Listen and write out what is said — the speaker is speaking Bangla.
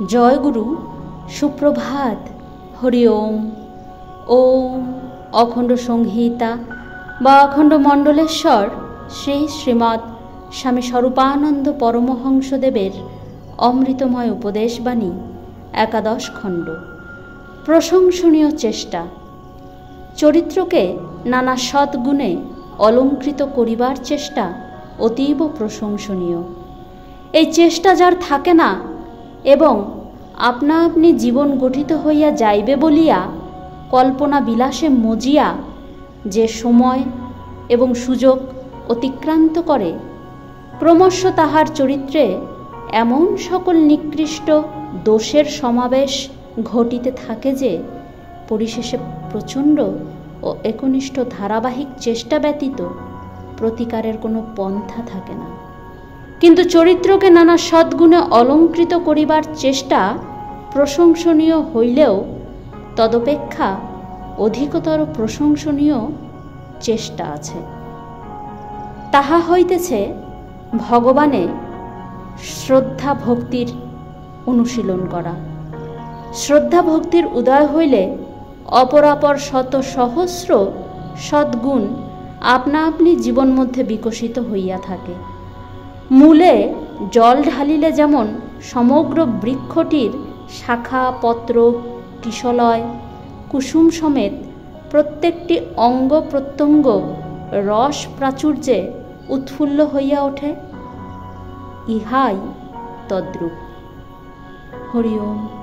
জয় গুরু, সুপ্রভাত, হরি ওম। ওম অখণ্ড সংহিতা বা অখণ্ড মণ্ডলেশ্বর শ্রী শ্রীমৎ স্বামী স্বরূপানন্দ পরমহংসদেবের অমৃতময় উপদেশবাণী, একাদশ খণ্ড। প্রশংসনীয় চেষ্টা। চরিত্রকে নানা সদ্গুণে অলঙ্কৃত করিবার চেষ্টা অতীব প্রশংসনীয়। এই চেষ্টা যার থাকে না এবং আপনা আপনি জীবন গঠিত হইয়া যাইবে বলিয়া কল্পনা বিলাসে মজিয়া যে সময় এবং সুযোগ অতিক্রান্ত করে, ক্রমশ তাহার চরিত্রে এমন সকল নিকৃষ্ট দোষের সমাবেশ ঘটিতে থাকে যে পরিশেষে প্রচণ্ড ও একনিষ্ঠ ধারাবাহিক চেষ্টা ব্যতীত প্রতিকারের কোনো পন্থা থাকে না। কিন্তু চরিত্রকে নানা সদ্গুণে অলঙ্কৃত করিবার চেষ্টা প্রশংসনীয় হইলেও তদপেক্ষা অধিকতর প্রশংসনীয় চেষ্টা আছে। তাহা হইতেছে ভগবানে শ্রদ্ধা ভক্তির অনুশীলন করা। শ্রদ্ধা ভক্তির উদয় হইলে অপরাপর শত সহস্র সদ্গুণ আপনা আপনি জীবন মধ্যে বিকশিত হইয়া থাকে। মূলে জল ঢালিলে যেমন সমগ্র বৃক্ষটির শাখা পত্র কিশলয় কুসুম সমেত প্রত্যেকটি অঙ্গ প্রত্যঙ্গ রস প্রাচুর্যে উৎফুল্ল হইয়া ওঠে, ইহাই তদ্রূপ। হরি ওম।